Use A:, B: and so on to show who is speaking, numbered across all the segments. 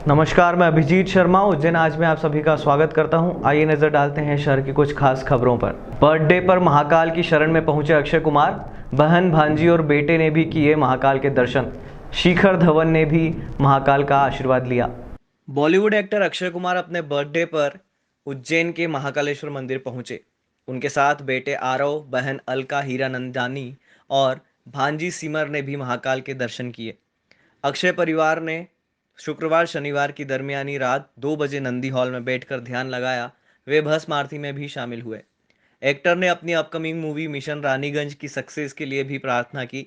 A: नमस्कार, मैं अभिजीत शर्मा उज्जैन आज में आप सभी का स्वागत करता हूं। आइए नजर डालते हैं शहर की कुछ खास खबरों पर। बर्थडे पर महाकाल की शरण में पहुंचे अक्षय कुमार, बहन, भांजी और बेटे ने भी किए महाकाल के दर्शन। शिखर धवन ने भी महाकाल का आशीर्वाद लिया। बॉलीवुड एक्टर अक्षय कुमार अपने बर्थडे पर उज्जैन के महाकालेश्वर मंदिर पहुंचे। उनके साथ बेटे आरव, बहन अलका हीरानंदानी और भांजी सिमर ने भी महाकाल के दर्शन किए। अक्षय परिवार ने शुक्रवार शनिवार की दरमियानी रात 2 बजे नंदी हॉल में बैठकर ध्यान लगाया। वे भस्म आरती में भी शामिल हुए। एक्टर ने अपनी अपकमिंग मूवी मिशन रानीगंज की सक्सेस के लिए भी प्रार्थना की।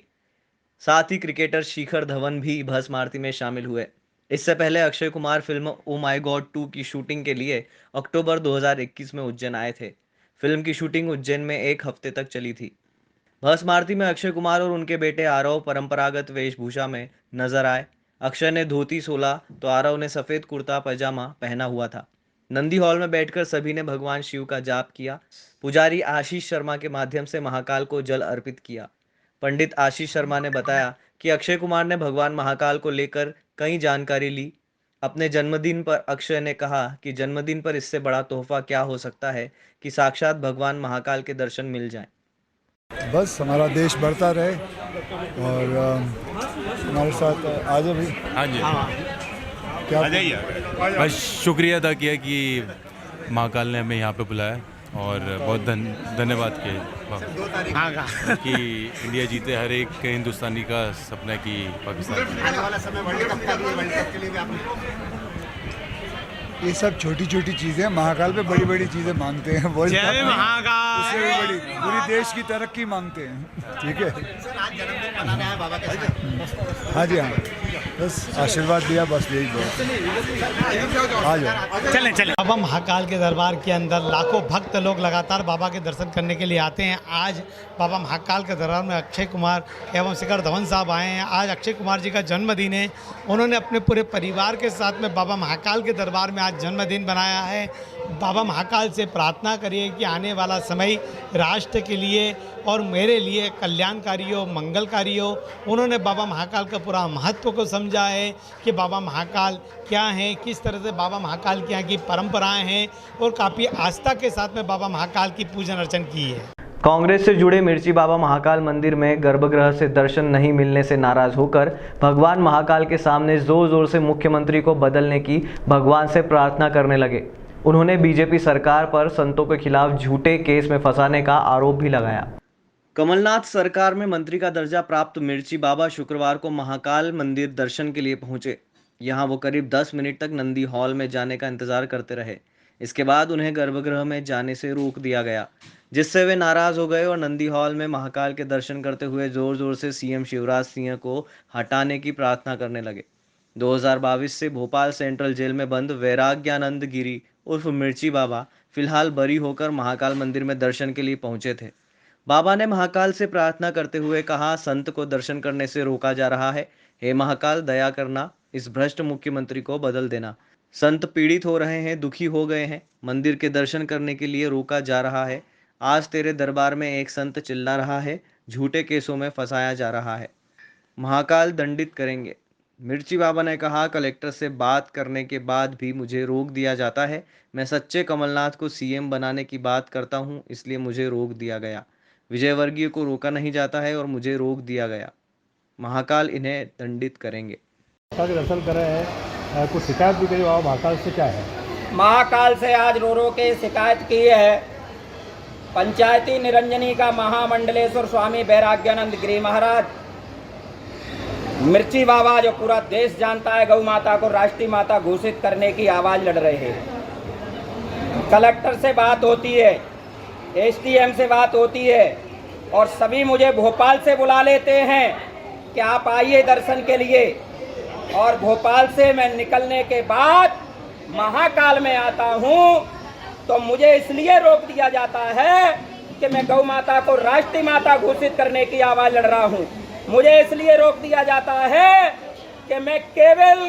A: साथ ही क्रिकेटर शिखर धवन भी भस्म आरती में शामिल हुए। इससे पहले अक्षय कुमार फिल्म ओ माई गॉड 2 की शूटिंग के लिए अक्टूबर 2021 में उज्जैन आए थे। फिल्म की शूटिंग उज्जैन में 1 हफ्ते तक चली थी। भस्म आरती में अक्षय कुमार और उनके बेटे आरव परंपरागत वेशभूषा में नजर आए। अक्षय ने धोती सोला तो आरव ने सफेद कुर्ता पैजामा पहना हुआ था। नंदी हॉल में बैठकर सभी ने भगवान शिव का जाप किया। पुजारी आशीष शर्मा के माध्यम से महाकाल को जल अर्पित किया। पंडित आशीष शर्मा ने बताया कि अक्षय कुमार ने भगवान महाकाल को लेकर कई जानकारी ली। अपने जन्मदिन पर अक्षय ने कहा कि जन्मदिन पर इससे बड़ा तोहफा क्या हो सकता है कि साक्षात भगवान महाकाल के दर्शन मिल जाएं।
B: बस हमारा देश बढ़ता रहे और हमारे साथ आज भी
C: हाँ जी
B: क्या
C: बस शुक्रिया अदा किया कि महाकाल ने हमें यहाँ पे बुलाया और बहुत धन्यवाद किया कि इंडिया जीते। हर एक हिंदुस्तानी का सपना है कि पाकिस्तान
D: आने वाला समय वर्ल्ड कप का भी है, वर्ल्ड कप के लिए भी आप
B: ये सब छोटी छोटी चीज़ें महाकाल पे बड़ी बड़ी चीज़ें मांगते हैं। वर्ल्ड कप में उससे भी बड़ी पूरी देश की तरक्की मांगते हैं। ठीक है
D: सर, आज जन्मदिन मनाना है बाबा के साथ।
B: हाँ जी, हाँ, बस आशीर्वाद दिया, बस यही बहुत। आ जाओ,
E: चलें। बाबा महाकाल के दरबार के अंदर लाखों भक्त लोग लगातार बाबा के दर्शन करने के लिए आते हैं। आज बाबा महाकाल के दरबार में अक्षय कुमार एवं शिखर धवन साहब आए हैं। आज अक्षय कुमार जी का जन्मदिन है। उन्होंने अपने पूरे परिवार के साथ में बाबा महाकाल के दरबार में आज जन्मदिन बनाया है। बाबा महाकाल से प्रार्थना करिए कि आने वाला समय राष्ट्र के लिए और मेरे लिए कल्याणकारी हो, मंगलकारी हो। उन्होंने बाबा महाकाल का पूरा महत्व को समझा है कि बाबा महाकाल क्या हैं, किस तरह से बाबा महाकाल के यहाँ की परंपराएं हैं और काफ़ी आस्था के साथ में बाबा महाकाल की पूजन अर्चन की है।
A: कांग्रेस से जुड़े मिर्ची बाबा महाकाल मंदिर में गर्भगृह से दर्शन नहीं मिलने से नाराज होकर भगवान महाकाल के सामने जोर जोर से मुख्यमंत्री को बदलने की भगवान से प्रार्थना करने लगे। उन्होंने बीजेपी सरकार पर संतों के खिलाफ झूठे केस में फंसाने का आरोप भी लगाया। कमलनाथ सरकार में मंत्री का दर्जा प्राप्त मिर्ची बाबा शुक्रवार को महाकाल मंदिर दर्शन के लिए पहुंचे। यहां वो करीब 10 मिनट तक नंदी हॉल में जाने का इंतजार करते रहे। इसके बाद उन्हें गर्भगृह में जाने से रोक दिया गया, जिससे वे नाराज हो गए और नंदी हॉल में महाकाल के दर्शन करते हुए जोर जोर से सीएम शिवराज सिंह को हटाने की प्रार्थना करने लगे। 2022 से भोपाल सेंट्रल जेल में बंद वैराग्यानंद गिरी उर्फ मिर्ची बाबा फिलहाल बरी होकर महाकाल मंदिर में दर्शन के लिए पहुंचे थे। बाबा ने महाकाल से प्रार्थना करते हुए कहा, संत को दर्शन करने से रोका जा रहा है। हे महाकाल, दया करना, इस भ्रष्ट मुख्यमंत्री को बदल देना। संत पीड़ित हो रहे हैं, दुखी हो गए हैं, मंदिर के दर्शन करने के लिए रोका जा रहा है। आज तेरे दरबार में एक संत चिल्ला रहा है, झूठे केसों में फंसाया जा रहा है। महाकाल दंडित करेंगे। मिर्ची बाबा ने कहा, कलेक्टर से बात करने के बाद भी मुझे रोक दिया जाता है। मैं सच्चे कमलनाथ को सीएम बनाने की बात करता हूं, इसलिए मुझे रोक दिया गया। विजयवर्गीय को रोका नहीं जाता है और मुझे रोक दिया गया। महाकाल इन्हें दंडित करेंगे।
F: दर्शन कर रहे हैं, कुछ शिकायत भी करी बाबा महाकाल से, क्या है?
G: महाकाल से आज रो के शिकायत की है। पंचायती निरंजनी का महामंडलेश्वर स्वामी वैराग्यानंद गिरी महाराज, मिर्ची बाबा जो पूरा देश जानता है, गौ माता को राष्ट्रीय माता घोषित करने की आवाज लड़ रहे हैं। कलेक्टर से बात होती है, एसडीएम से बात होती है और सभी मुझे भोपाल से बुला लेते हैं कि आप आइए दर्शन के लिए। और भोपाल से मैं निकलने के बाद महाकाल में आता हूँ तो मुझे इसलिए रोक दिया जाता है कि मैं गौ माता को राष्ट्रीय माता घोषित करने की आवाज़ लड़ रहा हूँ। मुझे इसलिए रोक दिया जाता है कि मैं केवल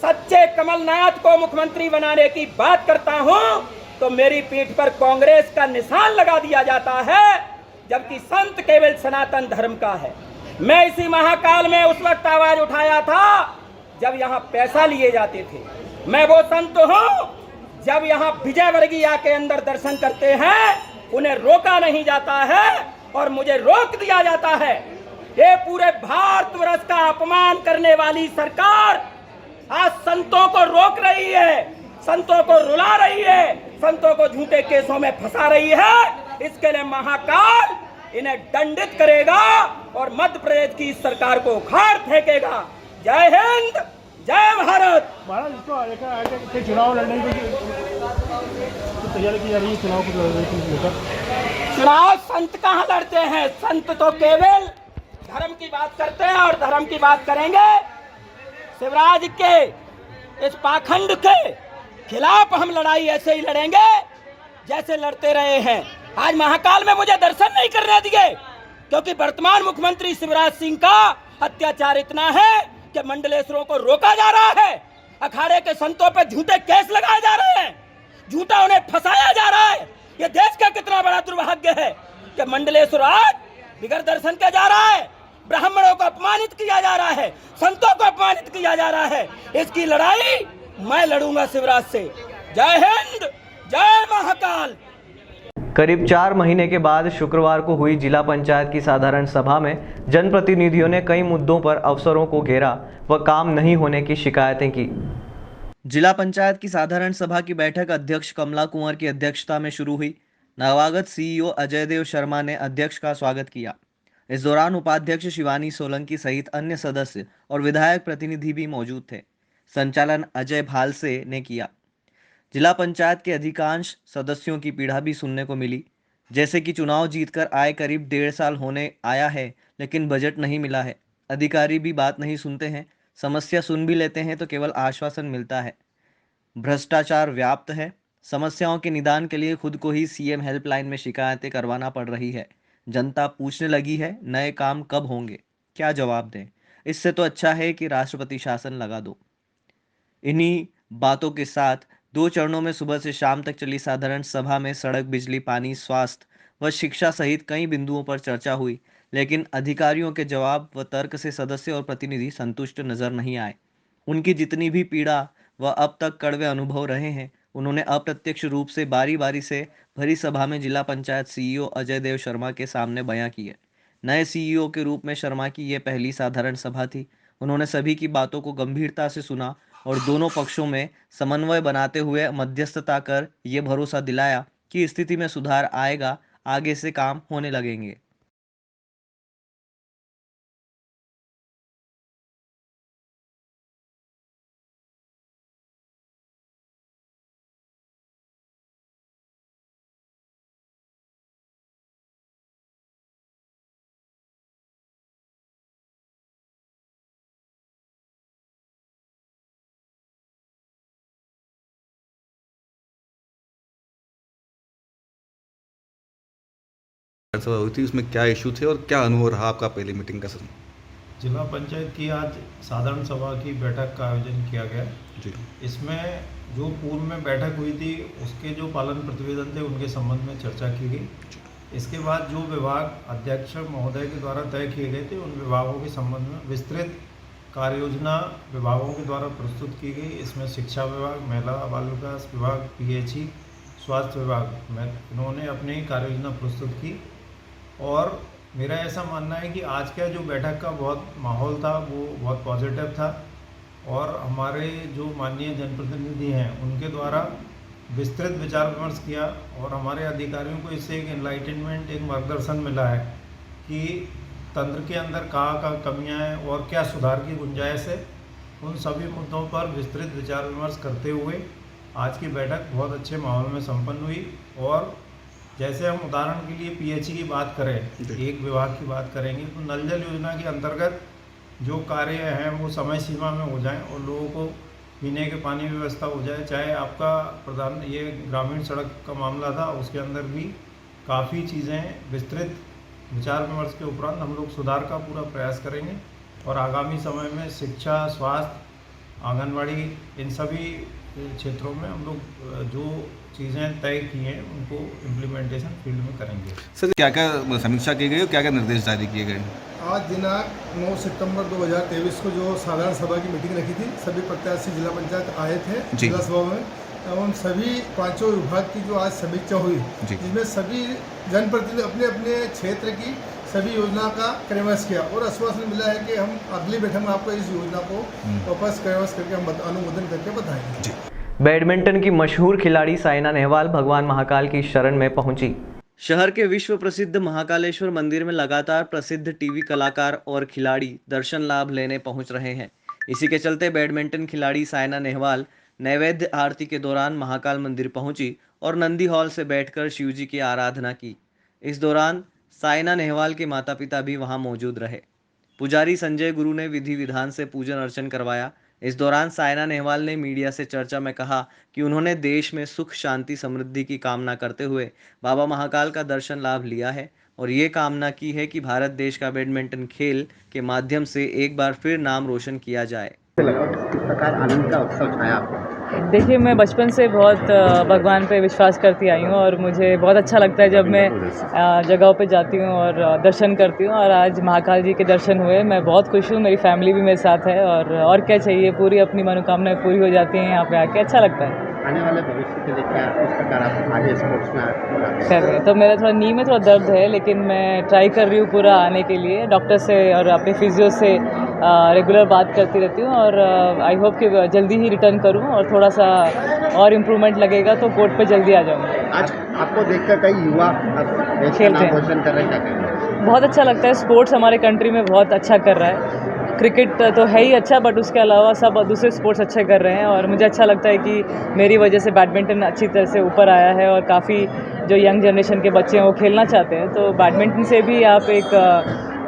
G: सच्चे कमलनाथ को मुख्यमंत्री बनाने की बात करता हूँ तो मेरी पीठ पर कांग्रेस का निशान लगा दिया जाता है, जबकि संत केवल सनातन धर्म का है। मैं इसी महाकाल में उस वक्त आवाज उठाया था जब यहाँ पैसा लिए जाते थे। मैं वो संत हूँ जब यहाँ विजय वर्गीय के अंदर दर्शन करते हैं उन्हें रोका नहीं जाता है और मुझे रोक दिया जाता है। ये पूरे भारतवर्ष का अपमान करने वाली सरकार आज संतों को रोक रही है, संतों को रुला रही है, संतों को झूठे केसों में फंसा रही है। इसके लिए महाकाल इन्हें दंडित करेगा और मध्य प्रदेश की सरकार को उखाड़ फेंकेगा। जय हिंद, जय भारत।
F: महाराज, इसको लेकर चुनाव लड़ने की तैयारी की जा रही है, चुनाव को लड़ने की लेकर।
G: चुनाव संत कहाँ लड़ते हैं? संत तो केवल धर्म की बात करते हैं और धर्म की बात करेंगे। शिवराज के इस पाखंड के खिलाफ हम लड़ाई ऐसे ही लड़ेंगे जैसे लड़ते रहे हैं। आज महाकाल में मुझे दर्शन नहीं करने दिए क्योंकि वर्तमान मुख्यमंत्री शिवराज सिंह का अत्याचार इतना है कि मंडलेश्वरों को रोका जा रहा है, अखाड़े के संतों पर झूठे केस लगाए जा रहे हैं, झूठा उन्हें फंसाया जा रहा है। ये देश का कितना बड़ा दुर्भाग्य है कि मंडलेश्वर आज बिगड़ दर्शन के जा रहा है, ब्राह्मणों को अपमानित किया जा रहा है, संतों को अपमानित किया जा रहा है। इसकी लड़ाई मैं लड़ूंगा शिवराज से। जय हिंद, जय महाकाल।
A: करीब 4 महीने के बाद शुक्रवार को हुई जिला पंचायत की साधारण सभा में जनप्रतिनिधियों ने कई मुद्दों पर अफसरों को घेरा व काम नहीं होने की शिकायतें की। जिला पंचायत की साधारण सभा की बैठक अध्यक्ष कमला कुंवर की अध्यक्षता में शुरू हुई। नवागत सीईओ अजय देव शर्मा ने अध्यक्ष का स्वागत किया। इस दौरान उपाध्यक्ष शिवानी सोलंकी सहित अन्य सदस्य और विधायक प्रतिनिधि भी मौजूद थे। संचालन अजय भालसे ने किया। जिला पंचायत के अधिकांश सदस्यों की पीड़ा भी सुनने को मिली, जैसे कि चुनाव जीतकर आए करीब 1.5 साल होने आया है लेकिन बजट नहीं मिला है, अधिकारी भी बात नहीं सुनते हैं, समस्या सुन भी लेते हैं तो केवल आश्वासन मिलता है, भ्रष्टाचार व्याप्त है, समस्याओं के निदान के लिए खुद को ही सीएम हेल्पलाइन में शिकायतें करवाना पड़ रही है, जनता पूछने लगी है नए काम कब होंगे, क्या जवाब दें, इससे तो अच्छा है कि राष्ट्रपति शासन लगा दो। इन्हीं बातों के साथ 2 चरणों में सुबह से शाम तक चली साधारण सभा में सड़क, बिजली, पानी, स्वास्थ्य व शिक्षा सहित कई बिंदुओं पर चर्चा हुई, लेकिन अधिकारियों के जवाब व तर्क से सदस्य और प्रतिनिधि संतुष्ट नजर नहीं आए। उनकी जितनी भी पीड़ा व अब तक कड़वे अनुभव रहे हैं, उन्होंने अप्रत्यक्ष रूप से बारी बारी से भरी सभा में जिला पंचायत सीईओ अजय देव शर्मा के सामने बयां किए। नए सीईओ के रूप में शर्मा की ये पहली साधारण सभा थी। उन्होंने सभी की बातों को गंभीरता से सुना और दोनों पक्षों में समन्वय बनाते हुए मध्यस्थता कर ये भरोसा दिलाया कि स्थिति में सुधार आएगा, आगे से काम होने लगेंगे।
H: सभा हुई थी, उसमें क्या इशू थे और क्या अनुभव रहा आपका पहली मीटिंग का? सर,
I: जिला पंचायत की आज साधारण सभा की बैठक का आयोजन किया गया
H: जी।
I: इसमें जो पूर्व में बैठक हुई थी उसके जो पालन प्रतिवेदन थे उनके संबंध में चर्चा की गई। इसके बाद जो विभाग अध्यक्ष महोदय के द्वारा तय किए गए थे उन विभागों के संबंध में विस्तृत कार्य योजना विभागों के द्वारा प्रस्तुत की गई। इसमें शिक्षा विभाग, महिला बाल विकास विभाग, पीएचई, स्वास्थ्य विभाग में इन्होंने अपनी कार्य योजना प्रस्तुत की। और मेरा ऐसा मानना है कि आज का जो बैठक का बहुत माहौल था वो बहुत पॉजिटिव था और हमारे जो माननीय जनप्रतिनिधि हैं उनके द्वारा विस्तृत विचार विमर्श किया और हमारे अधिकारियों को इससे एक एनलाइटनमेंट, एक मार्गदर्शन मिला है कि तंत्र के अंदर कहाँ कमियां हैं और क्या सुधार की गुंजाइश है। उन सभी मुद्दों पर विस्तृत विचार विमर्श करते हुए आज की बैठक बहुत अच्छे माहौल में संपन्न हुई। और जैसे हम उदाहरण के लिए पीएचई की बात करें, एक विभाग की बात करेंगे तो नल जल योजना के अंतर्गत जो कार्य हैं वो समय सीमा में हो जाएं और लोगों को पीने के पानी की व्यवस्था हो जाए। चाहे आपका प्रधान ये ग्रामीण सड़क का मामला था, उसके अंदर भी काफ़ी चीज़ें विस्तृत विचार विमर्श के उपरांत हम लोग सुधार का पूरा प्रयास करेंगे और आगामी समय में शिक्षा, स्वास्थ्य, आंगनबाड़ी, इन सभी क्षेत्रों में हम लोग जो चीज़ें तय की हैं उनको इम्प्लीमेंटेशन फील्ड में करेंगे।
H: सर क्या क्या समीक्षा की गई और क्या क्या निर्देश जारी किए गए?
J: आज दिनांक 9 सितंबर 2023 को जो साधारण सभा की मीटिंग रखी थी, सभी प्रत्याशी जिला पंचायत आए थे जिला सभा में, एवं सभी पांचों विभाग की जो आज समीक्षा हुई, जिसमें सभी जनप्रतिनिधि अपने अपने क्षेत्र की सभी योजना का क्रियान्वयन किया और आश्वासन मिला है कि हम अगली बैठक में आपको इस योजना को वापस क्रियान्वयन करके हम अनुमोदन करके बताएंगे।
A: बैडमिंटन की मशहूर खिलाड़ी साइना नेहवाल भगवान महाकाल की शरण में पहुंची। शहर के विश्व प्रसिद्ध महाकालेश्वर मंदिर में लगातार प्रसिद्ध टीवी कलाकार और खिलाड़ी दर्शन लाभ लेने पहुंच रहे हैं। इसी के चलते बैडमिंटन खिलाड़ी साइना नेहवाल नैवेद्य आरती के दौरान महाकाल मंदिर पहुंची और नंदी हॉल से बैठकर शिवजी की आराधना की। इस दौरान साइना नेहवाल के माता पिता भी वहां मौजूद रहे। पुजारी संजय गुरु ने विधि विधान से पूजन अर्चन करवाया। इस दौरान साइना नेहवाल ने मीडिया से चर्चा में कहा कि उन्होंने देश में सुख शांति समृद्धि की कामना करते हुए बाबा महाकाल का दर्शन लाभ लिया है और ये कामना की है कि भारत देश का बैडमिंटन खेल के माध्यम से एक बार फिर नाम रोशन किया जाए।
D: किस प्रकार आनंद का उत्सव छाया आपको?
K: देखिए, मैं बचपन से बहुत भगवान पे विश्वास करती आई हूँ और मुझे बहुत अच्छा लगता है जब मैं जगहों पे जाती हूँ और दर्शन करती हूँ, और आज महाकाल जी के दर्शन हुए। मैं बहुत खुश हूँ, मेरी फैमिली भी मेरे साथ है और क्या चाहिए, पूरी अपनी मनोकामनाएं पूरी हो जाती हैं यहाँ पे आके, अच्छा लगता है।
D: आने वाले भविष्य के लिए क्या किस प्रकार आप आगे स्पोर्ट्स में
K: कर रहे हैं? तो मेरा थोड़ा नी में थोड़ा दर्द है, लेकिन मैं ट्राई कर रही हूँ पूरा आने के लिए। डॉक्टर से और अपने फिजियो से रेगुलर बात करती रहती हूँ और आई होप कि जल्दी ही रिटर्न करूँ और थोड़ा सा और इम्प्रूवमेंट लगेगा तो कोर्ट पे जल्दी आ जाऊँगी।
D: आज आपको देखकर कई युवा
K: खेलते हैं,
D: रोशन कर रहे हैं, क्या कहेंगे?
K: बहुत अच्छा लगता है। स्पोर्ट्स हमारे कंट्री में बहुत अच्छा कर रहा है। क्रिकेट तो है ही अच्छा, बट उसके अलावा सब दूसरे स्पोर्ट्स अच्छे कर रहे हैं और मुझे अच्छा लगता है कि मेरी वजह से बैडमिंटन अच्छी तरह से ऊपर आया है और काफ़ी जो यंग जनरेशन के बच्चे हैं वो खेलना चाहते हैं। तो बैडमिंटन से भी आप एक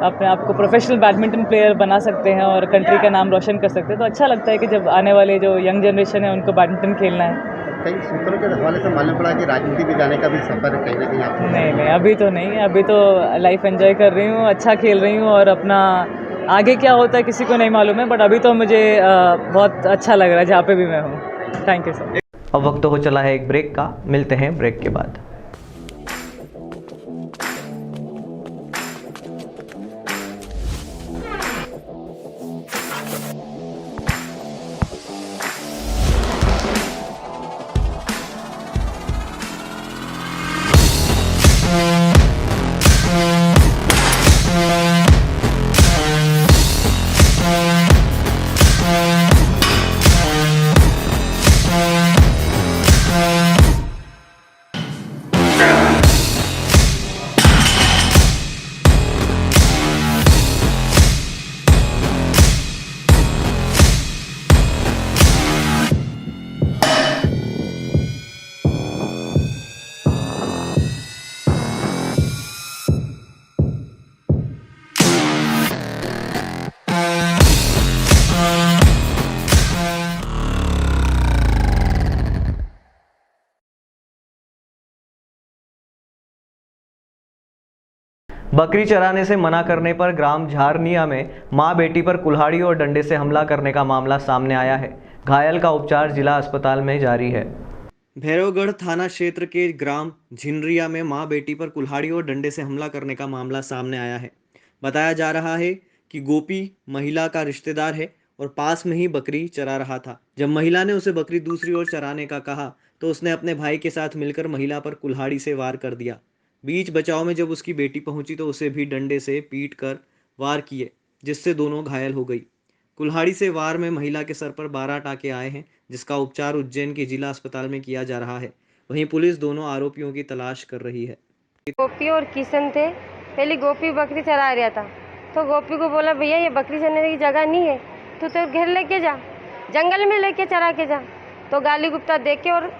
K: अपने आप को प्रोफेशनल बैडमिंटन प्लेयर बना सकते हैं और कंट्री का नाम रोशन कर सकते हैं। तो अच्छा लगता है कि जब आने वाले जो यंग जनरेशन है उनको बैडमिंटन खेलना है।
D: कई सूत्रों के हवाले से मालूम पड़ा कि राजनीति में जाने का भी सफर कहीं ना कहीं आपको?
K: नहीं, अभी तो नहीं, अभी तो लाइफ एंजॉय कर रही हूँ, अच्छा खेल रही हूँ और अपना आगे क्या होता है किसी को नहीं मालूम है, बट अभी तो मुझे बहुत अच्छा लग रहा है जहाँ पे भी मैं हूँ। Thank you sir.
A: अब वक्त हो चला है एक ब्रेक का, मिलते हैं ब्रेक के बाद। बकरी चराने से मना करने पर ग्राम झारनिया में मां बेटी पर कुल्हाड़ी और डंडे से हमला करने का मामला सामने आया है। घायल का उपचार जिला अस्पताल में जारी है। भैरवगढ़ थाना क्षेत्र के ग्राम झिनरिया में मां बेटी पर कुल्हाड़ी और डंडे से हमला करने का मामला सामने आया है। बताया जा रहा है कि गोपी महिला का रिश्तेदार है और पास में ही बकरी चरा रहा था। जब महिला ने उसे बकरी दूसरी ओर चराने का कहा तो उसने अपने भाई के साथ मिलकर महिला पर कुल्हाड़ी से वार कर दिया। बीच बचाव में जब उसकी बेटी पहुंची तो उसे भी डंडे से पीट कर वार किए, जिससे दोनों घायल हो गई। कुल्हाड़ी से वार में महिला के सर पर 12 टाके आए हैं, जिसका उपचार उज्जैन के जिला अस्पताल में किया जा रहा है। वहीं पुलिस दोनों आरोपियों की तलाश कर रही है।
L: गोपी और किशन थे। पहले गोपी बकरी चरा रहा था तो गोपी को बोला, भैया ये बकरी चराने की जगह नहीं है, तू तो घर लेके जा, जंगल में लेके चरा के जा। तो गाली गुप्ता देख के और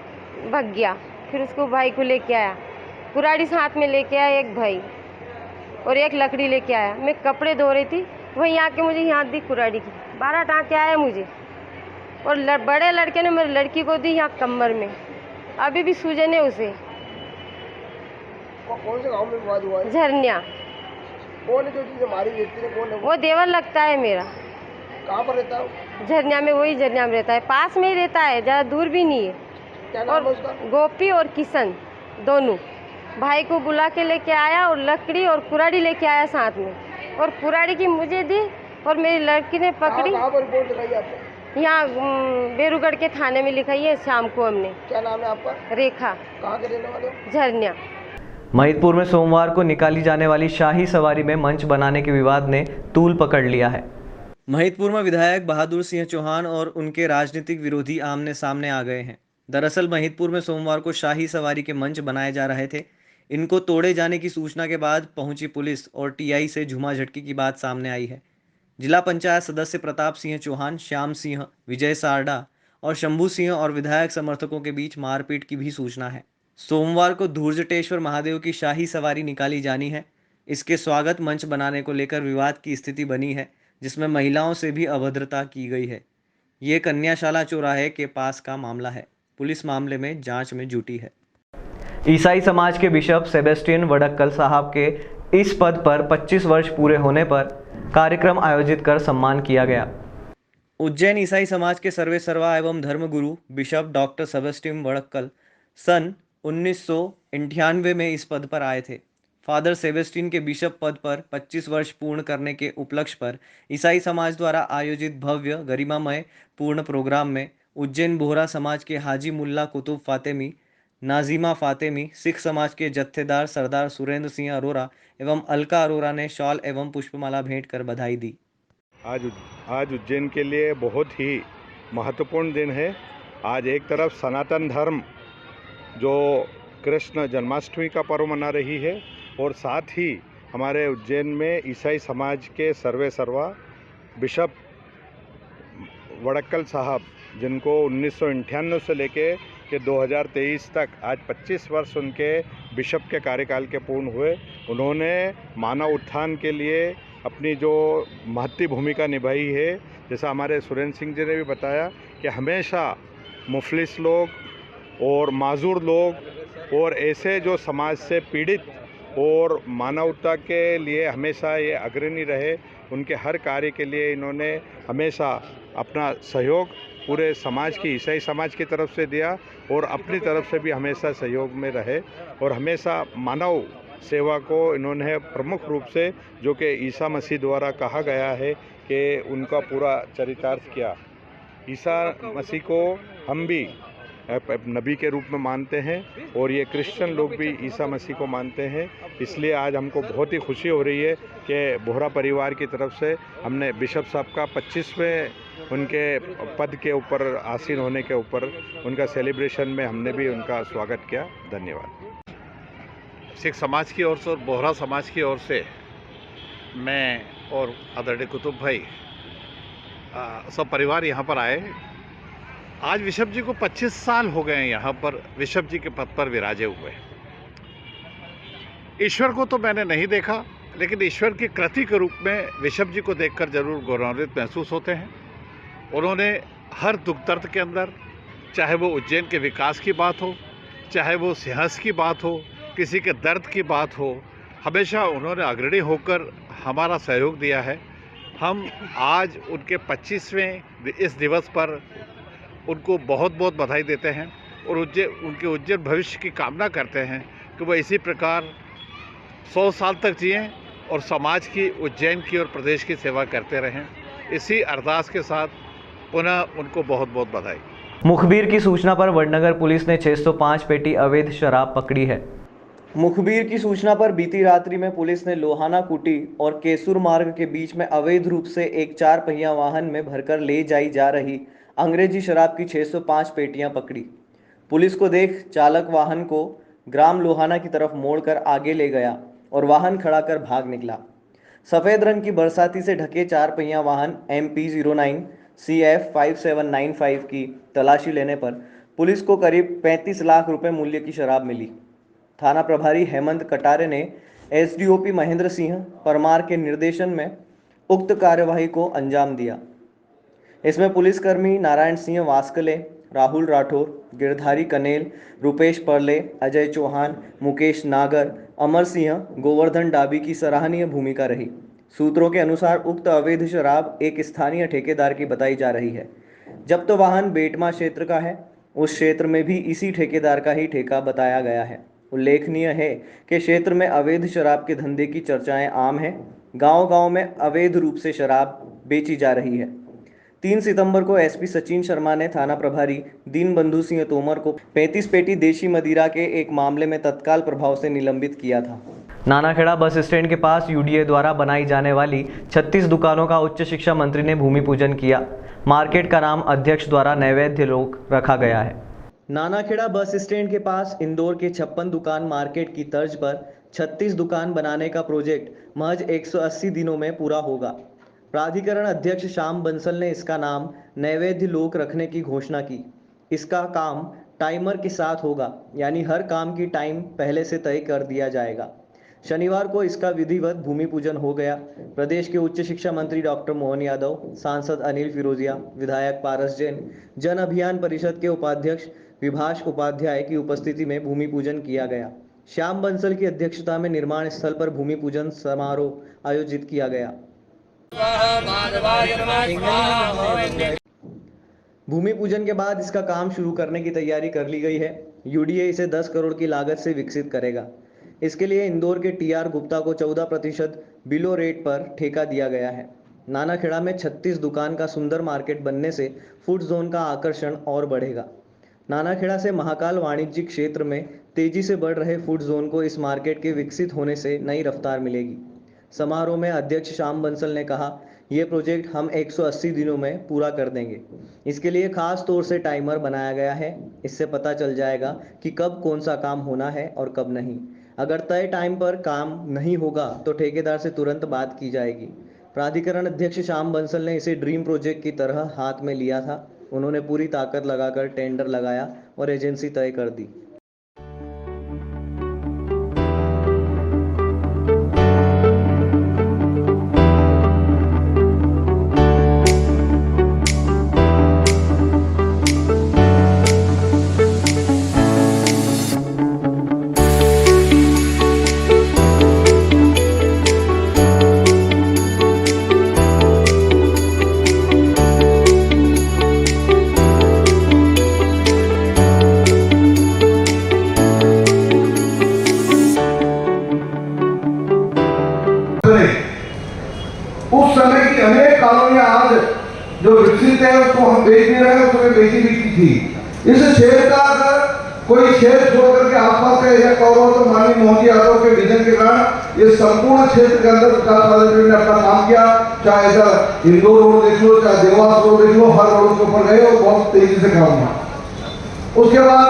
L: भाग गया। फिर उसको भाई को लेके आया, कुराड़ी हाथ में लेके आया एक भाई और एक लकड़ी लेके आया। मैं कपड़े धो रही थी, वहीं आके मुझे यहाँ दी कुराड़ी की 12 टाँके आए मुझे, और बड़े लड़के ने मेरी लड़की को दी यहाँ कमर में, अभी भी सूजन है उसे।
D: कौन से गांव में विवाद हुआ है?
L: झरनिया।
D: कौन है जो चीज़ हमारी व्यक्ति ने, कौन है
L: वो देवर लगता है मेरा।
D: कहाँ पर रहता है?
L: झरनिया में, वही झरनिया में रहता है, पास में ही रहता है, ज़्यादा दूर भी नहीं है। और गोपी और किशन दोनों भाई को बुला के लेके आया और लकड़ी और कुराड़ी लेके आया साथ में, और कुराड़ी की मुझे दी और मेरी लड़की ने पकड़ी। यहाँ बेरूगढ़ के थाने में लिखाई है शाम को हमने।
M: क्या नाम है आपका?
L: रेखा।
M: कहाँ के रहने वाले?
L: झरनिया।
A: महिदपुर में सोमवार को निकाली जाने वाली शाही सवारी में मंच बनाने के विवाद ने तूल पकड़ लिया है। महिदपुर में विधायक बहादुर सिंह चौहान और उनके राजनीतिक विरोधी आमने सामने आ गए हैं। दरअसल महिदपुर में सोमवार को शाही सवारी के मंच बनाए जा रहे थे। इनको तोड़े जाने की सूचना के बाद पहुंची पुलिस और टीआई से झूमाझटकी की बात सामने आई है। जिला पंचायत सदस्य प्रताप सिंह चौहान, श्याम सिंह, विजय सारडा और शंभू सिंह और विधायक समर्थकों के बीच मारपीट की भी सूचना है। सोमवार को धूर्जटेश्वर महादेव की शाही सवारी निकाली जानी है। इसके स्वागत मंच बनाने को लेकर विवाद की स्थिति बनी है, जिसमें महिलाओं से भी अभद्रता की गई है। ये कन्याशाला चौराहे के पास का मामला है। पुलिस मामले में जांच में जुटी है। ईसाई समाज के बिशप सेबेस्टियन वडक्कल साहब के इस पद पर 25 वर्ष पूरे होने पर कार्यक्रम आयोजित कर सम्मान किया गया। उज्जैन ईसाई समाज के सर्वेसर्वा एवं धर्मगुरु बिशप डॉक्टर सेबेस्टियन वडक्कल सन 1998 में इस पद पर आए थे। फादर सेबेस्टियन के बिशप पद पर 25 वर्ष पूर्ण करने के उपलक्ष्य पर ईसाई समाज द्वारा आयोजित भव्य गरिमामय पूर्ण प्रोग्राम में उज्जैन बोहरा समाज के हाजी मुल्ला कुतुब फातेमी, नाजीमा फातेमी, सिख समाज के जत्थेदार सरदार सुरेंद्र सिंह अरोरा एवं अलका अरोरा ने शॉल एवं पुष्पमाला भेंट कर बधाई दी।
N: आज उज्जैन के लिए बहुत ही महत्वपूर्ण दिन है। आज एक तरफ सनातन धर्म जो कृष्ण जन्माष्टमी का पर्व मना रही है, और साथ ही हमारे उज्जैन में ईसाई समाज के सर्वेसर्वा बिशप वडक्कल साहब, जिनको 1998 से लेके कि 2023 तक आज 25 वर्ष उनके बिशप के कार्यकाल के पूर्ण हुए। उन्होंने मानव उत्थान के लिए अपनी जो महत्वपूर्ण भूमिका निभाई है। जैसा हमारे सुरेंद्र सिंह जी ने भी बताया कि हमेशा मुफलिस लोग और माजूर लोग और ऐसे जो समाज से पीड़ित और मानवता के लिए हमेशा ये अग्रणी रहे। उनके हर कार्य के लिए इन्होंने हमेशा अपना सहयोग पूरे समाज की, ईसाई समाज की तरफ से दिया और अपनी तरफ से भी हमेशा सहयोग में रहे, और हमेशा मानव सेवा को इन्होंने प्रमुख रूप से, जो कि ईसा मसीह द्वारा कहा गया है कि उनका पूरा चरितार्थ किया। ईसा मसीह को हम भी नबी के रूप में मानते हैं और ये क्रिश्चियन लोग भी ईसा मसीह को मानते हैं। इसलिए आज हमको बहुत ही खुशी हो रही है कि बोहरा परिवार की तरफ से हमने बिशप साहब का 25वें उनके पद के ऊपर आसीन होने के ऊपर उनका सेलिब्रेशन में हमने भी उनका स्वागत किया। धन्यवाद।
O: सिख समाज की ओर से और बोहरा समाज की ओर से मैं और आदरणीय कुतुब भाई सब परिवार यहाँ पर आए। आज बिशप जी को 25 साल हो गए हैं यहाँ पर बिशप जी के पद पर विराजे हुए। ईश्वर को तो मैंने नहीं देखा, लेकिन ईश्वर की कृति के रूप में बिशप जी को देखकर जरूर गौरवान्वित महसूस होते हैं। उन्होंने हर दुख दर्द के अंदर, चाहे वो उज्जैन के विकास की बात हो, चाहे वो सिंहस की बात हो, किसी के दर्द की बात हो, हमेशा उन्होंने अग्रणी होकर हमारा सहयोग दिया है। हम आज उनके 25वें इस दिवस पर उनको बहुत बहुत बधाई देते हैं और उनके उज्जवल भविष्य की कामना करते हैं कि वो इसी प्रकार 100 साल तक जिएं और समाज की, उज्जैन की और प्रदेश की सेवा करते रहें। इसी अरदास के साथ पुनः उनको बहुत बहुत बधाई।
A: मुखबिर की सूचना पर वडनगर पुलिस ने 605 पेटी अवैध शराब पकड़ी है। मुखबिर की सूचना पर बीती रात्रि में पुलिस ने लोहाना कुटी और केसुर मार्ग के बीच में अवैध रूप से एक 4 पहिया वाहन में भरकर ले जाई जा रही अंग्रेजी शराब की 605 पेटियां पकड़ी। पुलिस को देख चालक वाहन को ग्राम लोहाना की तरफ मोड़कर आगे ले गया और वाहन खड़ा कर भाग निकला। सफ़ेद रंग की बरसाती से ढके 4 पहिया वाहन MP09 CF 5795 की तलाशी लेने पर पुलिस को करीब 35 लाख रुपए मूल्य की शराब मिली। थाना प्रभारी हेमंत कटारे ने SDOP महेंद्र सिंह परमार के निर्देशन में उक्त कार्यवाही को अंजाम दिया। इसमें पुलिसकर्मी नारायण सिंह वास्कले, राहुल राठौर, गिरधारी कनेल, रुपेश परले, अजय चौहान, मुकेश नागर, अमर सिंह, गोवर्धन डाबी की सराहनीय भूमिका रही। सूत्रों के अनुसार उक्त अवैध शराब एक स्थानीय ठेकेदार की बताई जा रही है। जब्त वाहन बेटमा क्षेत्र का है। उस क्षेत्र में भी इसी ठेकेदार का ही ठेका बताया गया है। उल्लेखनीय है कि क्षेत्र में अवैध शराब के धंधे की चर्चाएं आम हैं। गांव-गांव में अवैध रूप से शराब बेची जा रही है। 3 सितंबर को एसपी सचिन शर्मा ने थाना प्रभारी दीनबंधु सिंह तोमर को 35 पेटी देशी मदिरा के एक मामले में तत्काल प्रभाव से निलंबित किया था। नानाखेड़ा बस स्टैंड के पास यूडीए द्वारा बनाई जाने वाली 36 दुकानों का उच्च शिक्षा मंत्री ने भूमि पूजन किया। मार्केट का नाम अध्यक्ष द्वारा नैवेद्य लोक रखा गया है। नानाखेड़ा बस स्टैंड के पास इंदौर के 56 दुकान मार्केट की तर्ज पर 36 दुकान बनाने का प्रोजेक्ट महज 180 दिनों में पूरा होगा। प्राधिकरण अध्यक्ष श्याम बंसल ने इसका नाम नैवेद्य लोक रखने की घोषणा की। इसका काम टाइमर के साथ होगा, यानी हर काम की टाइम पहले से तय कर दिया जाएगा। शनिवार को इसका विधिवत भूमि पूजन हो गया। प्रदेश के उच्च शिक्षा मंत्री डॉक्टर मोहन यादव, सांसद अनिल फिरोजिया, विधायक पारस जैन, जन अभियान परिषद के उपाध्यक्ष विभाष उपाध्याय की उपस्थिति में भूमि पूजन किया गया। श्याम बंसल की अध्यक्षता में निर्माण स्थल पर भूमि पूजन समारोह आयोजित किया गया। भूमि पूजन के बाद इसका काम शुरू करने की तैयारी कर ली गई है। यूडीए इसे 10 करोड़ की लागत से विकसित करेगा। इसके लिए इंदौर के टीआर गुप्ता को 14% बिलो रेट पर ठेका दिया गया है। नानाखेड़ा में 36 दुकान का सुंदर मार्केट बनने से फूड जोन का आकर्षण और बढ़ेगा। नानाखेड़ा से महाकाल वाणिज्यिक क्षेत्र में तेजी से बढ़ रहे फूड जोन को इस मार्केट के विकसित होने से नई रफ्तार मिलेगी। समारोह में अध्यक्ष श्याम बंसल ने कहा, ये प्रोजेक्ट हम 180 दिनों में पूरा कर देंगे। इसके लिए खास तौर से टाइमर बनाया गया है। इससे पता चल जाएगा कि कब कौन सा काम होना है और कब नहीं। अगर तय टाइम पर काम नहीं होगा तो ठेकेदार से तुरंत बात की जाएगी। प्राधिकरण अध्यक्ष श्याम बंसल ने इसे ड्रीम प्रोजेक्ट की तरह हाथ में लिया था। उन्होंने पूरी ताकत लगाकर टेंडर लगाया और एजेंसी तय कर दी।
M: उस समय की अनेक कॉलोनियां आज जो विकसित है उसको हम बेच नहीं रहे हैं, उसमें बेची भी की थी। इस क्षेत्र का अगर कोई क्षेत्र छोड़ करके आसपास का एरिया कवर हो तो माननीय मोहन यादव के विजन के कारण ये संपूर्ण क्षेत्र के अंदर विकास वाले ने अपना काम किया। चाहे इधर इंदौर रोड देख लो, चाहे देवास रोड देख लो, हर रोड के ऊपर गए और बहुत तेजी से काम हुआ। उसके बाद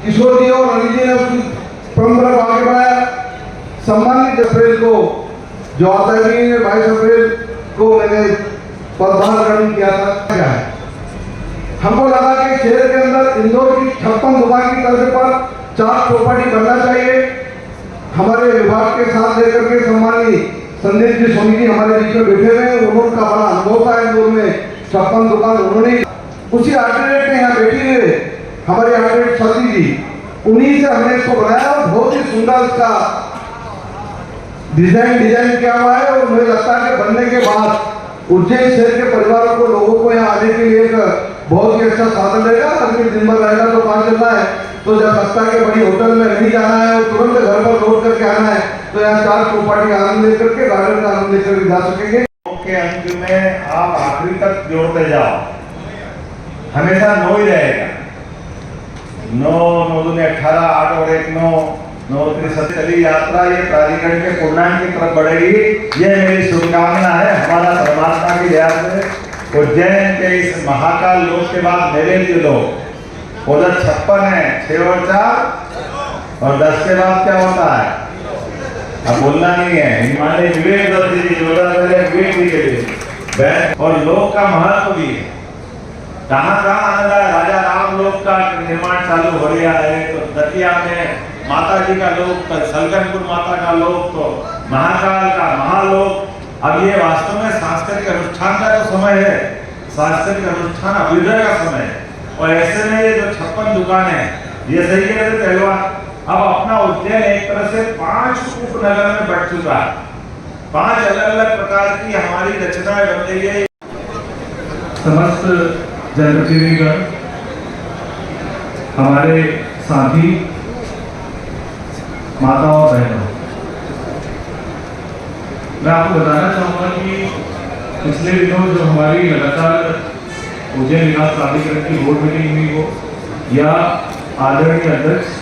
M: किशोर जी और अनिल जी ने उसकी परंपरा आगे बढ़ाया। सम्मानित अप्रैल को जो आता है 22 अप्रैल को मैंने पदभार ग्रहण किया था। क्या है, हमको लगा कि शहर के अंदर इंदौर की 56 दुकान की तर्ज पर 4 चौपाटी बनना चाहिए। हमारे विभाग के साथ लेकर के सम्मानीय संदीप जी स्वामी जी हमारे बीच में बैठे हुए, उनका बड़ा अनुभव था इंदौर में 56 दुकान। उन्होंने उसी आर्किटेक्ट ने यहाँ बैठी हुए हमारे आर्किटेक्ट सती जी, उन्हीं से हमने इसको बनाया और बहुत ही सुंदर इसका डिजाइन किया हुआ है। और मुझे लगता है कि बनने के बाद उज्जैन शहर के परिवारों को, लोगों को यहाँ आने के लिए एक बहुत ही अच्छा साधन रहेगा। आदमी दिन भर रहेगा तो कहाँ चलना है, तो जब लगता है कि बड़ी होटल में नहीं जाना है और तुरंत घर पर लौट करके आना है तो यहाँ 4 चौपाटी आनंद लेकर के, गार्डन का आनंद लेकर के जा सकेंगे।
P: के अंत में आप आखिरी तक जोड़ते जाओ, हमेशा 9 ही रहेगा। 9 दूनी 18, 8 और 1 9, 9 3 चली यात्रा ये प्राधिकरण के पूर्णांक की तरफ बढ़ेगी। ये मेरी शुभकामना है। हमारा परमात्मा की दया से उज्जैन के इस महाकाल लोक के बाद मेरे लिए लोग उधर 56 है, 6 और 4 और 10 के बाद क्या होता है, अब बोलना नहीं है। हमारे विवेक दत्त जी जोड़ा विवेक जी के लिए और लोक का महत्व भी है। कहाँ आनंद है, राजा राम लोक का निर्माण चालू हो गया है। तो दतिया में माता जी का लोक, सलकनपुर माता का लोक, तो महाकाल का महालोक। अब ये वास्तव में सांस्कृतिक अनुष्ठान का जो समय है, सांस्कृतिक अनुष्ठान अभ्युदय का समय है। और ऐसे में ये जो 56 दुकान है, ये सही कह रहे पहलवान, अब अपना उज्जैन एक तरह से 5 उपनगर में बढ़ चुका है। 5 अलग अलग प्रकार की हमारी रचनाएं बन रही है।
Q: समस्त जनप्रतिनिधिगण,
P: हमारे साथी माताओं और बहनों, मैं आपको बताना चाहूँगा कि पिछले दिनों जो हमारी लगातार उज्जैन विकास प्राधिकरण की बोर्ड मीटिंग हुई हो या आदरणीय अध्यक्ष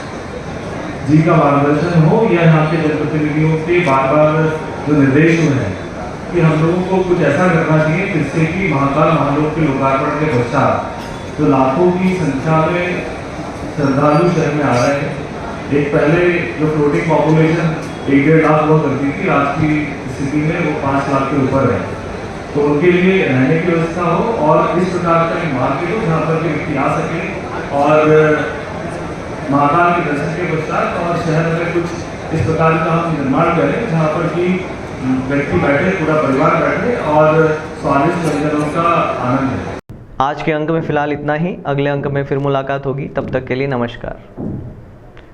P: जी का मार्गदर्शन हो या यहाँ के जनप्रतिनिधियों के बार बार जो निर्देश हुए हैं कि हम लोगों को कुछ ऐसा करना चाहिए जिससे कि महाकाल महालोक के लोकार्पण के पश्चात जो लाखों की संख्या में श्रद्धालु शहर में आ रहे हैं, एक पहले जो फ्लोटिंग पॉपुलेशन 1-1.5 लाख हुआ करती थी, आज की स्थिति में वो 5 लाख के ऊपर है, तो उनके लिए रहने की व्यवस्था हो और इस प्रकार का एक मार्केट हो जहाँ पर के व्यक्ति आ सके और महाकाल के दर्शन के पश्चात और शहर में कुछ इस प्रकार का हम निर्माण करें जहाँ पर कि व्यक्ति बैठे, पूरा परिवार बैठे और स्वादिष्ट व्यंजनों का आनंद है।
A: आज के अंक में फिलहाल इतना ही। अगले अंक में फिर मुलाकात होगी, तब तक के लिए नमस्कार।